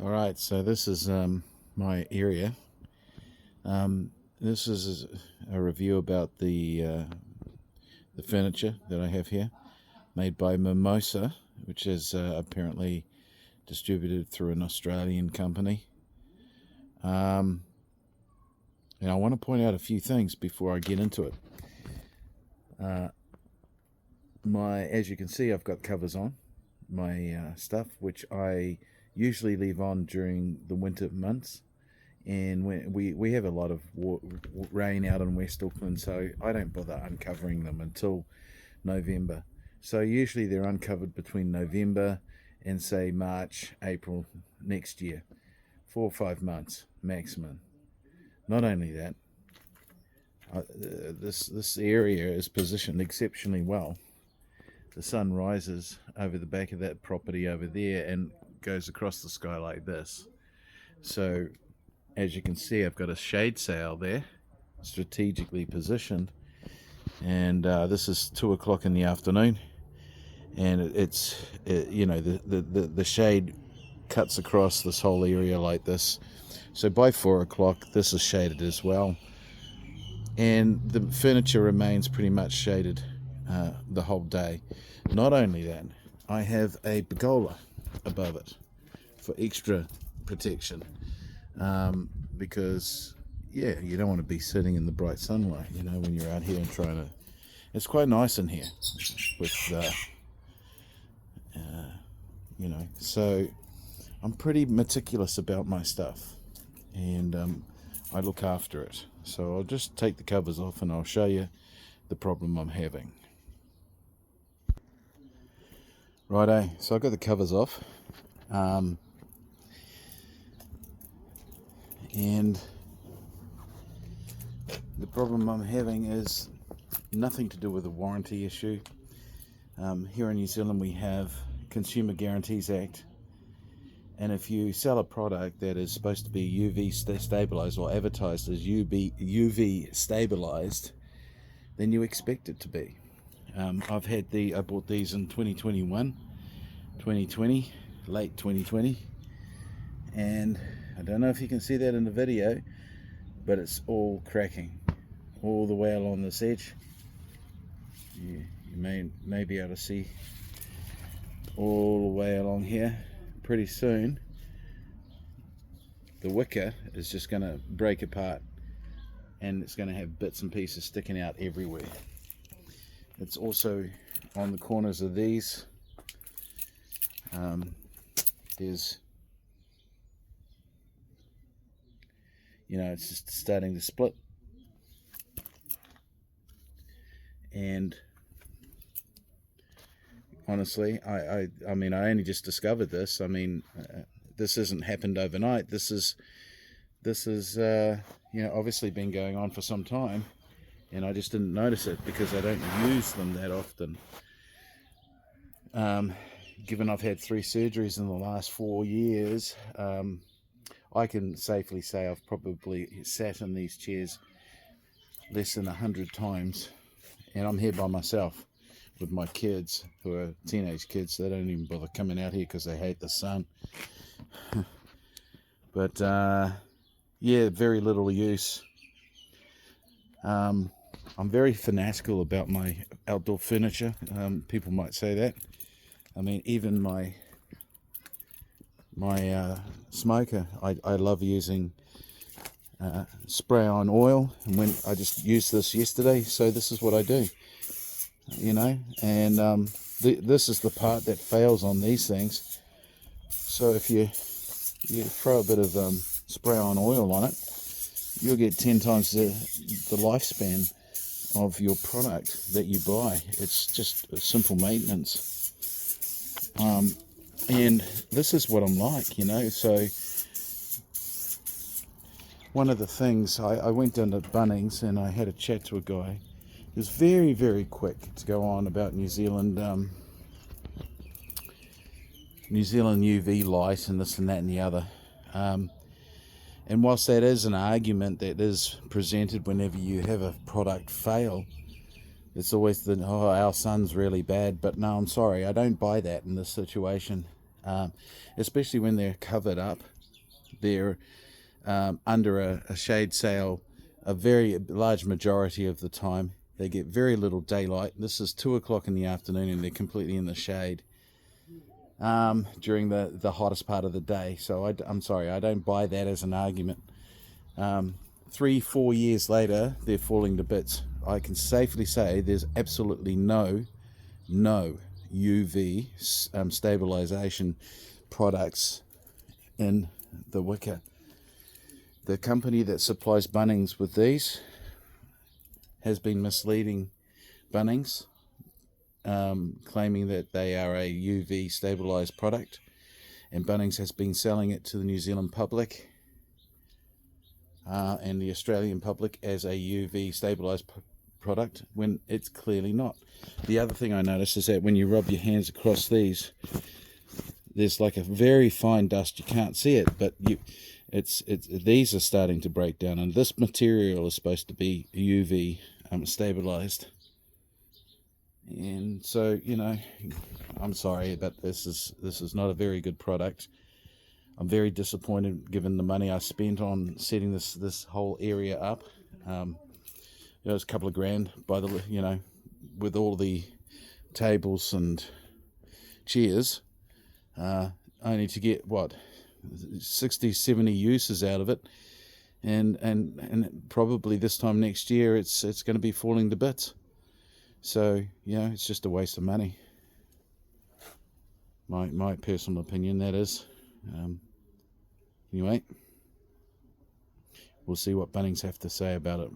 Alright, so this is my area. This is a review about the furniture that I have here, made by Mimosa, which is apparently distributed through an Australian company. And I want to point out a few things before I get into it. As you can see, I've got covers on my stuff, which I usually leave on during the winter months, and when we have a lot of rain out in West Auckland, so I don't bother uncovering them until November. So usually they're uncovered between November and say March, April next year, 4 or 5 months maximum. Not only that, this area is positioned exceptionally well. The sun rises over the back of that property over there and goes across the sky like this. So as you can see, I've got a shade sail there, strategically positioned, and this is 2 o'clock in the afternoon, and the shade cuts across this whole area like this. So by 4 o'clock this is shaded as well, and the furniture remains pretty much shaded the whole day. Not only that, I have a pergola above it for extra protection, because you don't want to be sitting in the bright sunlight, when you're out here and trying to. It's quite nice in here with so I'm pretty meticulous about my stuff, and I look after it. So I'll just take the covers off and I'll show you the problem I'm having. Righto, so I've got the covers off, and the problem I'm having is nothing to do with a warranty issue. Here in New Zealand we have Consumer Guarantees Act, and if you sell a product that is supposed to be UV stabilized or advertised as UV stabilized, then you expect it to be. I bought these in 2021, 2020, late 2020, and I don't know if you can see that in the video, but it's all cracking all the way along this edge. You may be able to see all the way along here. Pretty soon the wicker is just going to break apart, and it's going to have bits and pieces sticking out everywhere. It's also on the corners of these. There's, it's just starting to split. And honestly, I only just discovered this. This hasn't happened overnight. This is obviously been going on for some time, and I just didn't notice it because I don't use them that often. Given I've had 3 surgeries in the last 4 years, I can safely say I've probably sat in these chairs less than 100 times, and I'm here by myself with my kids, who are teenage kids. They don't even bother coming out here because they hate the sun. But very little use. I'm very fanatical about my outdoor furniture. People might say that. Even my smoker, I love using spray on oil, and when I just used this yesterday, so this is what I do, and this is the part that fails on these things. So if you throw a bit of spray on oil on it, you'll get 10 times the lifespan of your product that you buy. It's just a simple maintenance. And this is what I'm like, so one of the things, I went down to Bunnings and I had a chat to a guy who was very, very quick to go on about New Zealand UV light and this and that and the other. And whilst that is an argument that is presented whenever you have a product fail, it's always our sun's really bad. But no, I'm sorry, I don't buy that in this situation. especially when they're covered up. They're under a shade sail a very large majority of the time. They get very little daylight. This is 2 o'clock in the afternoon and they're completely in the shade during the hottest part of the day. So I'm sorry, I don't buy that as an argument. 3-4 years later, they're falling to bits. I can safely say there's absolutely no UV stabilization products in the Wicker. The company that supplies Bunnings with these has been misleading Bunnings, claiming that they are a UV stabilized product, and Bunnings has been selling it to the New Zealand public and the Australian public as a UV stabilized product when it's clearly not. The other thing I noticed is that when you rub your hands across these, there's like a very fine dust. You can't see it, but these are starting to break down, and this material is supposed to be UV stabilized. And so, you know, I'm sorry, but this is not a very good product. I'm very disappointed given the money I spent on setting this whole area up. It was a couple of grand by the, you know, with all the tables and chairs, only to get what, 60-70 uses out of it, and probably this time next year it's going to be falling to bits. So, you know, it's just a waste of money. My personal opinion, that is. Anyway, we'll see what Bunnings have to say about it.